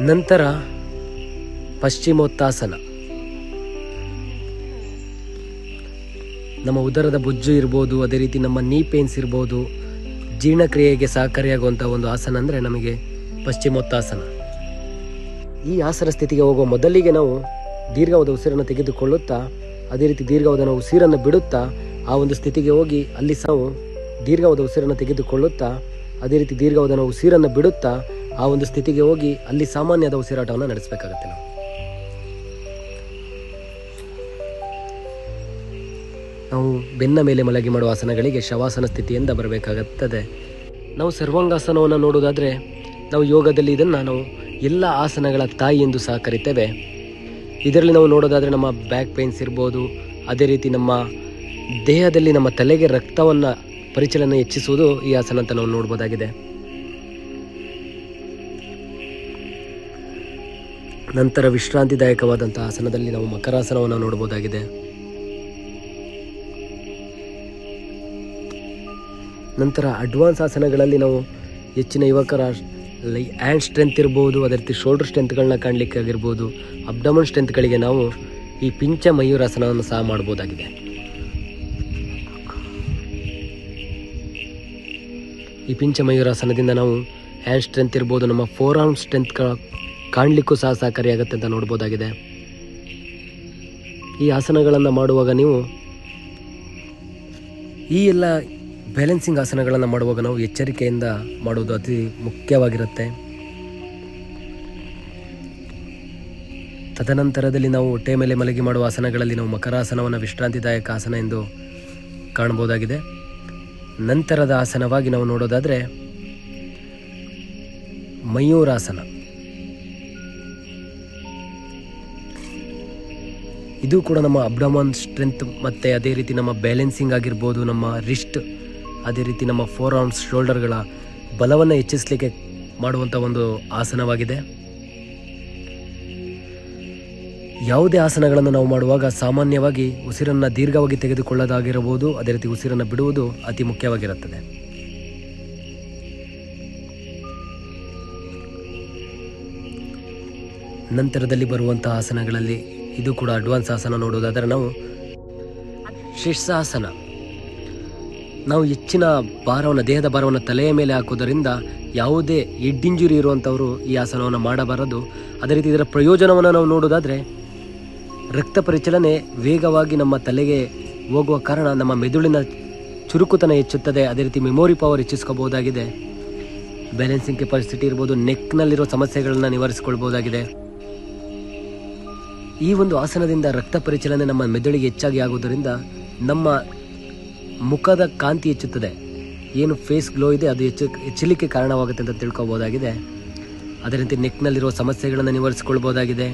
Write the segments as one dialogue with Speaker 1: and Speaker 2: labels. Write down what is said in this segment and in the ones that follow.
Speaker 1: ನಂತರ ಪಶ್ಚಿಮೋತ್ತಾಸನ. ನಮ್ಮ ಉದರದ ಬೊಜ್ಜು ಇರ್ಬೋದು, ಅದೇ ರೀತಿ ನಮ್ಮ ನೀ ಪೇನ್ಸ್ ಇರ್ಬೋದು, ಜೀರ್ಣಕ್ರಿಯೆಗೆ ಸಹಕಾರಿಯಾಗುವಂಥ ಒಂದು ಆಸನ ಅಂದರೆ ನಮಗೆ ಪಶ್ಚಿಮೋತ್ತಾಸನ. ಈ ಆಸನ ಸ್ಥಿತಿಗೆ ಹೋಗುವ ಮೊದಲಿಗೆ ನಾವು ದೀರ್ಘವಾದ ಉಸಿರನ್ನು ತೆಗೆದುಕೊಳ್ಳುತ್ತಾ, ಅದೇ ರೀತಿ ದೀರ್ಘವಾದ ನಾವು ಉಸಿರನ್ನು ಬಿಡುತ್ತಾ ಆ ಒಂದು ಸ್ಥಿತಿಗೆ ಹೋಗಿ ಅಲ್ಲಿ ನಾವು ದೀರ್ಘವಾದ ಉಸಿರನ್ನು ತೆಗೆದುಕೊಳ್ಳುತ್ತಾ, ಅದೇ ರೀತಿ ದೀರ್ಘವಾದ ನಾವು ಉಸಿರನ್ನು ಬಿಡುತ್ತಾ ಆ ಒಂದು ಸ್ಥಿತಿಗೆ ಹೋಗಿ ಅಲ್ಲಿ ಸಾಮಾನ್ಯದ ಉಸಿರಾಟವನ್ನು ನಡೆಸಬೇಕಾಗತ್ತೆ. ನಾವು ಬೆನ್ನ ಮೇಲೆ ಮಲಗಿ ಮಾಡುವ ಆಸನಗಳಿಗೆ ಶವಾಸನ ಸ್ಥಿತಿಯಿಂದ ಬರಬೇಕಾಗುತ್ತದೆ. ನಾವು ಸರ್ವಾಂಗಾಸನವನ್ನು ನೋಡುವುದಾದರೆ ನಾವು ಯೋಗದಲ್ಲಿ ಇದನ್ನು ನಾವು ಎಲ್ಲ ಆಸನಗಳ ತಾಯಿ ಎಂದು ಸಹ ಕರಿತೇವೆ. ಇದರಲ್ಲಿ ನಾವು ನೋಡೋದಾದರೆ ನಮ್ಮ ಬ್ಯಾಕ್ ಪೇನ್ಸ್ ಇರ್ಬೋದು, ಅದೇ ರೀತಿ ನಮ್ಮ ದೇಹದಲ್ಲಿ ನಮ್ಮ ತಲೆಗೆ ರಕ್ತವನ್ನು ಪರಿಚಲನೆ ಹೆಚ್ಚಿಸುವುದು ಈ ಆಸನ ಅಂತ ನಾವು ನೋಡ್ಬೋದಾಗಿದೆ. ನಂತರ ವಿಶ್ರಾಂತಿದಾಯಕವಾದಂಥ ಆಸನದಲ್ಲಿ ನಾವು ಮಕರಾಸನವನ್ನು ನೋಡ್ಬೋದಾಗಿದೆ. ನಂತರ ಅಡ್ವಾನ್ಸ್ ಆಸನಗಳಲ್ಲಿ ನಾವು ಹೆಚ್ಚಿನ ಯುವಕರ ಹ್ಯಾಂಡ್ ಸ್ಟ್ರೆಂತ್ ಇರ್ಬೋದು, ಅದೇ ರೀತಿ ಶೋಲ್ಡರ್ ಸ್ಟ್ರೆಂತ್ಗಳನ್ನ ಕಾಣಲಿಕ್ಕೆ ಆಗಿರ್ಬೋದು, ಅಬ್ಡಮನ್ ಸ್ಟ್ರೆಂತ್ಗಳಿಗೆ ನಾವು ಈ ಪಿಂಚ ಮಯೂರಾಸನವನ್ನು ಸಹ ಮಾಡ್ಬೋದಾಗಿದೆ. ಈ ಪಿಂಚ ಮಯೂರಾಸನದಿಂದ ನಾವು ಹ್ಯಾಂಡ್ ಸ್ಟ್ರೆಂತ್ ಇರ್ಬೋದು, ನಮ್ಮ ಫೋರ್ ಆರ್ಮ್ ಸ್ಟ್ರೆಂತ್ ಕಾಣಲಿಕ್ಕೂ ಸಹ ಸಹಕಾರಿಯಾಗುತ್ತೆ ಅಂತ ನೋಡ್ಬೋದಾಗಿದೆ. ಈ ಆಸನಗಳನ್ನು ಮಾಡುವಾಗ ನೀವು ಈ ಎಲ್ಲ ಬ್ಯಾಲೆನ್ಸಿಂಗ್ ಆಸನಗಳನ್ನು ಮಾಡುವಾಗ ನಾವು ಎಚ್ಚರಿಕೆಯಿಂದ ಮಾಡುವುದು ಅತಿ ಮುಖ್ಯವಾಗಿರುತ್ತೆ. ತದನಂತರದಲ್ಲಿ ನಾವು ಹೊಟ್ಟೆ ಮೇಲೆ ಮಲಗಿ ಮಾಡುವ ಆಸನಗಳಲ್ಲಿ ನಾವು ಮಕರಾಸನವನ್ನು ವಿಶ್ರಾಂತಿದಾಯಕ ಆಸನ ಎಂದು ಕಾಣಬಹುದಾಗಿದೆ. ನಂತರದ ಆಸನವಾಗಿ ನಾವು ನೋಡೋದಾದರೆ ಮಯೂರಾಸನ. ಇದು ಕೂಡ ನಮ್ಮ ಅಬ್ಡಮನ್ ಸ್ಟ್ರೆಂತ್ ಮತ್ತು ಅದೇ ರೀತಿ ನಮ್ಮ ಬ್ಯಾಲೆನ್ಸಿಂಗ್ ಆಗಿರ್ಬೋದು, ನಮ್ಮ ರಿಸ್ಟ್, ಅದೇ ರೀತಿ ನಮ್ಮ ಫೋರ್ ಆರ್ಮ್ಸ್ ಶೋಲ್ಡರ್ಗಳ ಬಲವನ್ನು ಹೆಚ್ಚಿಸಲಿಕ್ಕೆ ಮಾಡುವಂಥ ಒಂದು ಆಸನವಾಗಿದೆ. ಯಾವುದೇ ಆಸನಗಳನ್ನು ನಾವು ಮಾಡುವಾಗ ಸಾಮಾನ್ಯವಾಗಿ ಉಸಿರನ್ನು ದೀರ್ಘವಾಗಿ ತೆಗೆದುಕೊಳ್ಳೋದಾಗಿರಬಹುದು, ಅದೇ ರೀತಿ ಉಸಿರನ್ನು ಬಿಡುವುದು ಅತಿ ಮುಖ್ಯವಾಗಿರುತ್ತದೆ. ನಂತರದಲ್ಲಿ ಬರುವಂತಹ ಆಸನಗಳಲ್ಲಿ ಇದು ಕೂಡ ಅಡ್ವಾನ್ಸ್ ಆಸನ ನೋಡುವುದಾದರೆ ನಾವು ಶೀರ್ಷಾಸನ. ನಾವು ಹೆಚ್ಚಿನ ಭಾರವನ್ನು, ದೇಹದ ಭಾರವನ್ನು ತಲೆಯ ಮೇಲೆ ಹಾಕುವುದರಿಂದ ಯಾವುದೇ ಹೆಡ್ ಇಂಜುರಿ ಇರುವಂಥವರು ಈ ಆಸನವನ್ನು ಮಾಡಬಾರದು. ಅದೇ ರೀತಿ ಇದರ ಪ್ರಯೋಜನವನ್ನು ನಾವು ನೋಡುವುದಾದರೆ ರಕ್ತ ಪರಿಚಲನೆ ವೇಗವಾಗಿ ನಮ್ಮ ತಲೆಗೆ ಹೋಗುವ ಕಾರಣ ನಮ್ಮ ಮೆದುಳಿನ ಚುರುಕುತನ ಹೆಚ್ಚುತ್ತದೆ. ಅದೇ ರೀತಿ ಮೆಮೊರಿ ಪವರ್ ಹೆಚ್ಚಿಸ್ಕೋಬಹುದಾಗಿದೆ. ಬ್ಯಾಲೆನ್ಸಿಂಗ್ ಕೆಪಾಸಿಟಿ ಇರ್ಬೋದು, ನೆಕ್ನಲ್ಲಿರೋ ಸಮಸ್ಯೆಗಳನ್ನು ನಿವಾರಿಸಿಕೊಳ್ಬಹುದಾಗಿದೆ. ಈ ಒಂದು ಆಸನದಿಂದ ರಕ್ತ ಪರಿಚಲನೆ ನಮ್ಮ ಮೆದುಳಿಗೆ ಹೆಚ್ಚಾಗಿ ಆಗುವುದರಿಂದ ನಮ್ಮ ಮುಖದ ಕಾಂತಿ ಹೆಚ್ಚುತ್ತದೆ. ಏನು ಫೇಸ್ ಗ್ಲೋ ಇದೆ ಅದು ಹೆಚ್ಚಲಿಕ್ಕೆ ಕಾರಣವಾಗುತ್ತೆ ಅಂತ ತಿಳ್ಕೊಬೋದಾಗಿದೆ. ಅದೇ ರೀತಿ ನೆಕ್ನಲ್ಲಿರುವ ಸಮಸ್ಯೆಗಳನ್ನು ನಿವಾರಿಸಿಕೊಳ್ಬೋದಾಗಿದೆ.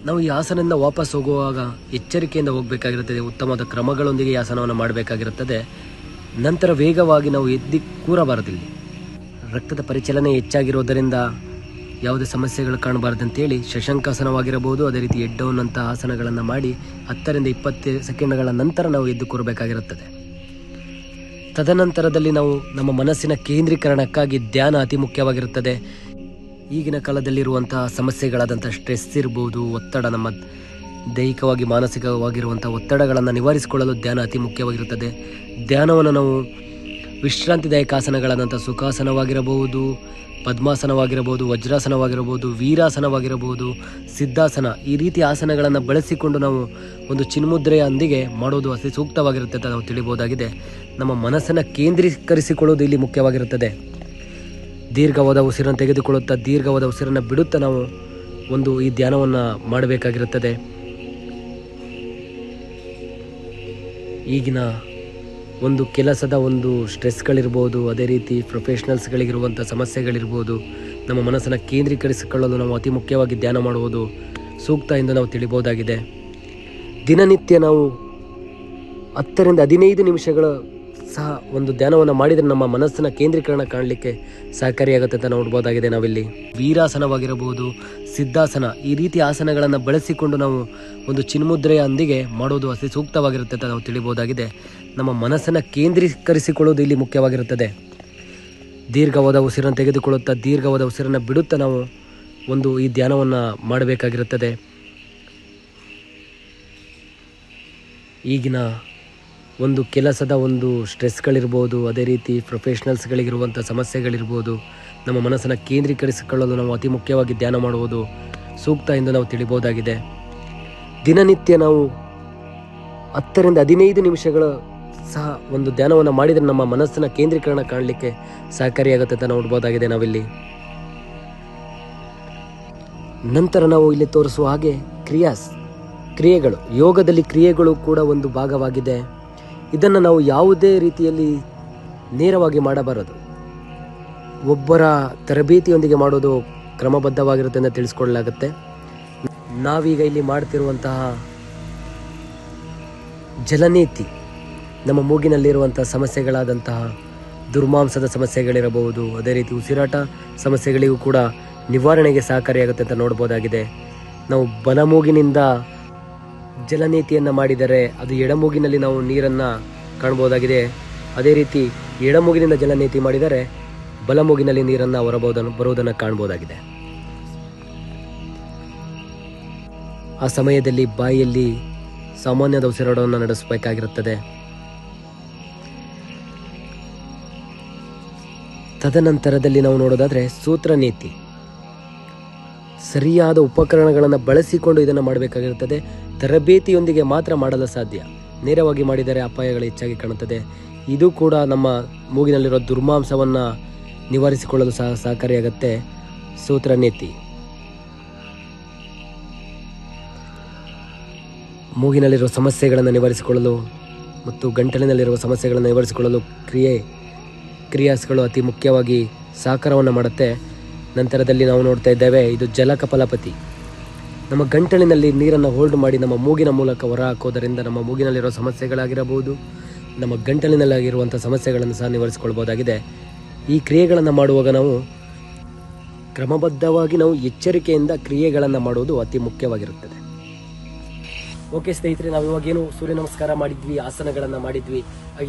Speaker 1: ನಾವು ಈ ಆಸನದಿಂದ ವಾಪಸ್ ಹೋಗುವಾಗ ಎಚ್ಚರಿಕೆಯಿಂದ ಹೋಗಬೇಕಾಗಿರುತ್ತದೆ. ಉತ್ತಮವಾದ ಕ್ರಮಗಳೊಂದಿಗೆ ಈ ಆಸನವನ್ನು ಮಾಡಬೇಕಾಗಿರುತ್ತದೆ. ನಂತರ ವೇಗವಾಗಿ ನಾವು ಎದ್ದು ಕೂರಬಾರದಿಲ್ಲ. ರಕ್ತದ ಪರಿಚಲನೆ ಹೆಚ್ಚಾಗಿರೋದರಿಂದ ಯಾವುದೇ ಸಮಸ್ಯೆಗಳು ಕಾಣಬಾರ್ದಂತೇಳಿ ಶಶಂಕಾಸನವಾಗಿರಬಹುದು, ಅದೇ ರೀತಿ ಹೆಡ್ ಡೌನ್ ಅಂಥ ಆಸನಗಳನ್ನು ಮಾಡಿ 10 ರಿಂದ 20 ಸೆಕೆಂಡ್ಗಳ ನಂತರ ನಾವು ಎದ್ದು ಕೂರಬೇಕಾಗಿರುತ್ತದೆ. ತದನಂತರದಲ್ಲಿ ನಾವು ನಮ್ಮ ಮನಸ್ಸಿನ ಕೇಂದ್ರೀಕರಣಕ್ಕಾಗಿ ಧ್ಯಾನ ಅತಿ ಮುಖ್ಯವಾಗಿರುತ್ತದೆ. ಈಗಿನ ಕಾಲದಲ್ಲಿರುವಂತಹ ಸಮಸ್ಯೆಗಳಾದಂಥ ಸ್ಟ್ರೆಸ್ ಇರ್ಬೋದು, ಒತ್ತಡ, ನಮ್ಮ ದೈಹಿಕವಾಗಿ ಮಾನಸಿಕವಾಗಿರುವಂಥ ಒತ್ತಡಗಳನ್ನು ನಿವಾರಿಸಿಕೊಳ್ಳಲು ಧ್ಯಾನ ಅತಿ ಮುಖ್ಯವಾಗಿರುತ್ತದೆ. ಧ್ಯಾನವನ್ನು ನಾವು ವಿಶ್ರಾಂತಿದಾಯಕ ಆಸನಗಳಾದಂಥ ಸುಖಾಸನವಾಗಿರಬಹುದು, ಪದ್ಮಾಸನವಾಗಿರಬಹುದು, ವಜ್ರಾಸನವಾಗಿರಬಹುದು, ವೀರಾಸನವಾಗಿರಬಹುದು, ಸಿದ್ಧಾಸನ, ಈ ರೀತಿ ಆಸನಗಳನ್ನು ಬಳಸಿಕೊಂಡು ನಾವು ಒಂದು ಚಿನ್ಮುದ್ರೆಯೊಂದಿಗೆ ಮಾಡೋದು ಅತಿ ಸೂಕ್ತವಾಗಿರುತ್ತೆ ಅಂತ ನಾವು ತಿಳಿಬಹುದಾಗಿದೆ. ನಮ್ಮ ಮನಸ್ಸನ್ನು ಕೇಂದ್ರೀಕರಿಸಿಕೊಳ್ಳುವುದು ಇಲ್ಲಿ ಮುಖ್ಯವಾಗಿರುತ್ತದೆ. ದೀರ್ಘವಾದ ಉಸಿರನ್ನು ತೆಗೆದುಕೊಳ್ಳುತ್ತಾ ದೀರ್ಘವಾದ ಉಸಿರನ್ನು ಬಿಡುತ್ತಾ ನಾವು ಒಂದು ಈ ಧ್ಯಾನವನ್ನು ಮಾಡಬೇಕಾಗಿರುತ್ತದೆ. ಈಗಿನ ಒಂದು ಕೆಲಸದ ಒಂದು ಸ್ಟ್ರೆಸ್ಗಳಿರ್ಬೋದು, ಅದೇ ರೀತಿ ಪ್ರೊಫೆಷ್ನಲ್ಸ್ಗಳಿಗಿರುವಂಥ ಸಮಸ್ಯೆಗಳಿರ್ಬೋದು, ನಮ್ಮ ಮನಸ್ಸನ್ನು ಕೇಂದ್ರೀಕರಿಸಿಕೊಳ್ಳಲು ನಾವು ಅತಿ ಮುಖ್ಯವಾಗಿ ಧ್ಯಾನ ಮಾಡುವುದು ಸೂಕ್ತ ಎಂದು ನಾವು ತಿಳಿಬಹುದಾಗಿದೆ. ದಿನನಿತ್ಯ ನಾವು 10 ರಿಂದ 15 ನಿಮಿಷಗಳ ಸಹ ಒಂದು ಧ್ಯಾನವನ್ನು ಮಾಡಿದರೆ ನಮ್ಮ ಮನಸ್ಸಿನ ಕೇಂದ್ರೀಕರಣ ಕಾಣಲಿಕ್ಕೆ ಸಹಕಾರಿಯಾಗುತ್ತೆ ಅಂತ ನೋಡ್ಬೋದಾಗಿದೆ. ನಾವಿಲ್ಲಿ ವೀರಾಸನವಾಗಿರಬಹುದು, ಸಿದ್ಧಾಸನ, ಈ ರೀತಿ ಆಸನಗಳನ್ನು ಬಳಸಿಕೊಂಡು ನಾವು ಒಂದು ಚಿನ್ಮುದ್ರೆಯೊಂದಿಗೆ ಮಾಡೋದು ಅತಿ ಸೂಕ್ತವಾಗಿರುತ್ತೆ ಅಂತ ನಾವು ತಿಳಿಬಹುದಾಗಿದೆ. ನಮ್ಮ ಮನಸ್ಸನ್ನು ಕೇಂದ್ರೀಕರಿಸಿಕೊಳ್ಳುವುದು ಇಲ್ಲಿ ಮುಖ್ಯವಾಗಿರುತ್ತದೆ. ದೀರ್ಘವಾದ ಉಸಿರನ್ನು ತೆಗೆದುಕೊಳ್ಳುತ್ತಾ ದೀರ್ಘವಾದ ಉಸಿರನ್ನು ಬಿಡುತ್ತಾ ನಾವು ಈ ಧ್ಯಾನವನ್ನು ಮಾಡಬೇಕಾಗಿರುತ್ತದೆ. ಈಗಿನ ಕೆಲಸದ ಸ್ಟ್ರೆಸ್ಗಳಿರ್ಬೋದು, ಅದೇ ರೀತಿ ಪ್ರೊಫೆಷ್ನಲ್ಸ್ಗಳಿಗಿರುವಂಥ ಸಮಸ್ಯೆಗಳಿರ್ಬೋದು, ನಮ್ಮ ಮನಸ್ಸನ್ನು ಕೇಂದ್ರೀಕರಿಸಿಕೊಳ್ಳಲು ನಾವು ಅತಿ ಮುಖ್ಯವಾಗಿ ಧ್ಯಾನ ಮಾಡುವುದು ಸೂಕ್ತ ಎಂದು ನಾವು ತಿಳಿಬೋದಾಗಿದೆ. ದಿನನಿತ್ಯ ನಾವು 10 ರಿಂದ 15 ನಿಮಿಷಗಳು ಸಹ ಧ್ಯಾನವನ್ನು ಮಾಡಿದರೆ ನಮ್ಮ ಮನಸ್ಸಿನ ಕೇಂದ್ರೀಕರಣ ಕಾಣಲಿಕ್ಕೆ ಸಹಕಾರಿಯಾಗುತ್ತೆ ಅಂತ ನೋಡ್ಬೋದಾಗಿದೆ ನಾವಿಲ್ಲಿ. ನಂತರ ನಾವು ಇಲ್ಲಿ ತೋರಿಸುವ ಹಾಗೆ ಕ್ರಿಯೆಗಳು, ಯೋಗದಲ್ಲಿ ಕ್ರಿಯೆಗಳು ಕೂಡ ಒಂದು ಭಾಗವಾಗಿದೆ. ಇದನ್ನು ನಾವು ಯಾವುದೇ ರೀತಿಯಲ್ಲಿ ನೇರವಾಗಿ ಮಾಡಬಾರದು. ಒಬ್ಬರ ತರಬೇತಿಯೊಂದಿಗೆ ಮಾಡೋದು ಕ್ರಮಬದ್ಧವಾಗಿರುತ್ತೆ ಅಂತ ತಿಳಿಸ್ಕೊಡಲಾಗುತ್ತೆ. ನಾವೀಗ ಇಲ್ಲಿ ಮಾಡ್ತಿರುವಂತಹ ಜಲನೇತಿ, ನಮ್ಮ ಮೂಗಿನಲ್ಲಿರುವಂತಹ ಸಮಸ್ಯೆಗಳಾದಂತಹ ದುರ್ಮಾಂಸದ ಸಮಸ್ಯೆಗಳಿರಬಹುದು, ಅದೇ ರೀತಿ ಉಸಿರಾಟ ಸಮಸ್ಯೆಗಳಿಗೂ ಕೂಡ ನಿವಾರಣೆಗೆ ಸಹಕಾರಿಯಾಗುತ್ತೆ ಅಂತ ನೋಡ್ಬೋದಾಗಿದೆ. ನಾವು ಬಲಮೂಗಿನಿಂದ ಜಲನೇತಿಯನ್ನು ಮಾಡಿದರೆ ಅದು ಎಡಮೂಗಿನಲ್ಲಿ ನಾವು ನೀರನ್ನು ಕಾಣ್ಬೋದಾಗಿದೆ. ಅದೇ ರೀತಿ ಎಡಮೂಗಿನಿಂದ ಜಲನೇತಿ ಮಾಡಿದರೆ ಬಲಮೂಗಿನಲ್ಲಿ ನೀರನ್ನು ಬರುವುದನ್ನು ಕಾಣ್ಬೋದಾಗಿದೆ. ಆ ಸಮಯದಲ್ಲಿ ಬಾಯಿಯಲ್ಲಿ ಸಾಮಾನ್ಯದ ಉಸಿರಾಟವನ್ನು ನಡೆಸಬೇಕಾಗಿರುತ್ತದೆ. ತದನಂತರದಲ್ಲಿ ನಾವು ನೋಡೋದಾದರೆ ಸೂತ್ರನೇತಿ, ಸರಿಯಾದ ಉಪಕರಣಗಳನ್ನು ಬಳಸಿಕೊಂಡು ಇದನ್ನು ಮಾಡಬೇಕಾಗಿರುತ್ತದೆ. ತರಬೇತಿಯೊಂದಿಗೆ ಮಾತ್ರ ಮಾಡಲು ಸಾಧ್ಯ. ನೇರವಾಗಿ ಮಾಡಿದರೆ ಅಪಾಯಗಳು ಹೆಚ್ಚಾಗಿ ಕಾಣುತ್ತದೆ. ಇದು ಕೂಡ ನಮ್ಮ ಮೂಗಿನಲ್ಲಿರೋ ದುರ್ಮಾಂಸವನ್ನು ನಿವಾರಿಸಿಕೊಳ್ಳಲು ಸಹಕಾರಿಯಾಗುತ್ತೆ ಸೂತ್ರನೇತಿ. ಮೂಗಿನಲ್ಲಿರುವ ಸಮಸ್ಯೆಗಳನ್ನು ನಿವಾರಿಸಿಕೊಳ್ಳಲು ಮತ್ತು ಗಂಟಲಿನಲ್ಲಿರುವ ಸಮಸ್ಯೆಗಳನ್ನು ನಿವಾರಿಸಿಕೊಳ್ಳಲು ಕ್ರಿಯಾಸ್ಗಳು ಅತಿ ಮುಖ್ಯವಾಗಿ ಸಹಕಾರವನ್ನು ಮಾಡುತ್ತೆ. ನಂತರದಲ್ಲಿ ನಾವು ನೋಡ್ತಾ ಇದ್ದೇವೆ, ಇದು ಜಲಕಪಾಲಪತಿ. ನಮ್ಮ ಗಂಟಲಿನಲ್ಲಿ ನೀರನ್ನು ಹೋಲ್ಡ್ ಮಾಡಿ ನಮ್ಮ ಮೂಗಿನ ಮೂಲಕ ಹೊರ ಹಾಕೋದರಿಂದ ನಮ್ಮ ಮೂಗಿನಲ್ಲಿರೋ ಸಮಸ್ಯೆಗಳಾಗಿರಬಹುದು, ನಮ್ಮ ಗಂಟಲಿನಲ್ಲಾಗಿರುವಂಥ ಸಮಸ್ಯೆಗಳನ್ನು ಸಹ ನಿವಾರಿಸಿಕೊಳ್ಬೋದಾಗಿದೆ. ಈ ಕ್ರಿಯೆಗಳನ್ನು ಮಾಡುವಾಗ ನಾವು ಕ್ರಮಬದ್ಧವಾಗಿ ಎಚ್ಚರಿಕೆಯಿಂದ ಕ್ರಿಯೆಗಳನ್ನು ಮಾಡುವುದು ಅತಿ ಮುಖ್ಯವಾಗಿರುತ್ತದೆ. ಓಕೆ ಸ್ನೇಹಿತರೆ, ನಾವು ಇವಾಗೇನು ಸೂರ್ಯ ನಮಸ್ಕಾರ ಮಾಡಿದ್ವಿ, ಆಸನಗಳನ್ನು ಮಾಡಿದ್ವಿ,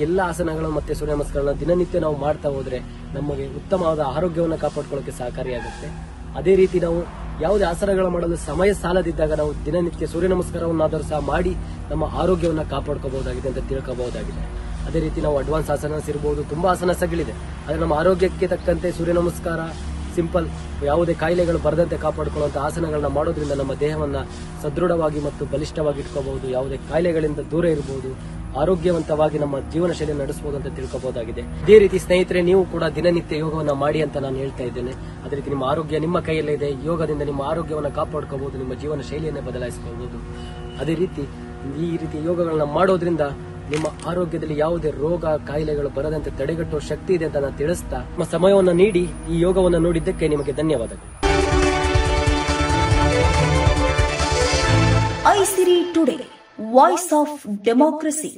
Speaker 1: ಎಲ್ಲ ಆಸನಗಳು ಮತ್ತು ಸೂರ್ಯ ನಮಸ್ಕಾರಗಳನ್ನ ದಿನನಿತ್ಯ ನಾವು ಮಾಡ್ತಾ ಹೋದರೆ ನಮಗೆ ಉತ್ತಮವಾದ ಆರೋಗ್ಯವನ್ನು ಕಾಪಾಡ್ಕೊಳ್ಳೋಕೆ ಸಹಕಾರಿಯಾಗುತ್ತೆ. ಅದೇ ರೀತಿ ನಾವು ಯಾವುದೇ ಆಸನಗಳು ಮಾಡಲು ಸಮಯ ಸಾಲದಿದ್ದಾಗ ನಾವು ದಿನನಿತ್ಯ ಸೂರ್ಯ ನಮಸ್ಕಾರವನ್ನಾದರೂ ಸಹ ಮಾಡಿ ನಮ್ಮ ಆರೋಗ್ಯವನ್ನು ಕಾಪಾಡ್ಕೋಬಹುದಾಗಿದೆ ಅಂತ ತಿಳ್ಕೋಬಹುದಾಗಿದೆ. ಅದೇ ರೀತಿ ನಾವು ಅಡ್ವಾನ್ಸ್ ಆಸನಸ್ ಇರ್ಬೋದು, ತುಂಬಾ ಆಸನಗಳಿದೆ. ಆದರೆ ನಮ್ಮ ಆರೋಗ್ಯಕ್ಕೆ ತಕ್ಕಂತೆ ಸೂರ್ಯ ನಮಸ್ಕಾರ ಸಿಂಪಲ್, ಯಾವುದೇ ಕಾಯಿಲೆಗಳು ಬರದಂತೆ ಕಾಪಾಡಿಕೊಳ್ಳುವಂಥ ಆಸನಗಳನ್ನ ಮಾಡೋದ್ರಿಂದ ನಮ್ಮ ದೇಹವನ್ನು ಸದೃಢವಾಗಿ ಮತ್ತು ಬಲಿಷ್ಠವಾಗಿ ಇಟ್ಕೋಬಹುದು. ಯಾವುದೇ ಕಾಯಿಲೆಗಳಿಂದ ದೂರ ಇರಬಹುದು, ಆರೋಗ್ಯವಂತವಾಗಿ ನಮ್ಮ ಜೀವನ ಶೈಲಿಯನ್ನು ನಡೆಸಬಹುದು ಅಂತ ತಿಳ್ಕೋಬಹುದಾಗಿದೆ. ಇದೇ ರೀತಿ ಸ್ನೇಹಿತರೆ, ನೀವು ಕೂಡ ದಿನನಿತ್ಯ ಯೋಗವನ್ನು ಮಾಡಿ ಅಂತ ನಾನು ಹೇಳ್ತಾ ಇದ್ದೇನೆ. ಅದೇ ರೀತಿ ನಿಮ್ಮ ಆರೋಗ್ಯ ನಿಮ್ಮ ಕೈಯಲ್ಲೇ ಇದೆ. ಯೋಗದಿಂದ ನಿಮ್ಮ ಆರೋಗ್ಯವನ್ನು ಕಾಪಾಡ್ಕೋಬಹುದು, ನಿಮ್ಮ ಜೀವನ ಶೈಲಿಯನ್ನೇ ಬದಲಾಯಿಸಿಕೊಳ್ಳಬಹುದು. ಅದೇ ರೀತಿ ಈ ರೀತಿ ಯೋಗಗಳನ್ನ ಮಾಡೋದ್ರಿಂದ ನಿಮ್ಮ ಆರೋಗ್ಯದಲ್ಲಿ ಯಾವುದೇ ರೋಗ ಕಾಯಿಲೆಗಳು ಬರದಂತೆ ತಡೆಗಟ್ಟುವ ಶಕ್ತಿ ಇದೆ ಅಂತ ನಾನು ತಿಳಿಸ್ತಾ, ನಿಮ್ಮ ಸಮಯವನ್ನು ನೀಡಿ ಈ ಯೋಗವನ್ನು ನೋಡಿದ್ದಕ್ಕೆ ನಿಮಗೆ ಧನ್ಯವಾದಗಳು.
Speaker 2: ಐಸಿರಿ ಟುಡೇ, ವಾಯ್ಸ್ ಆಫ್ ಡೆಮೋಕ್ರಸಿ.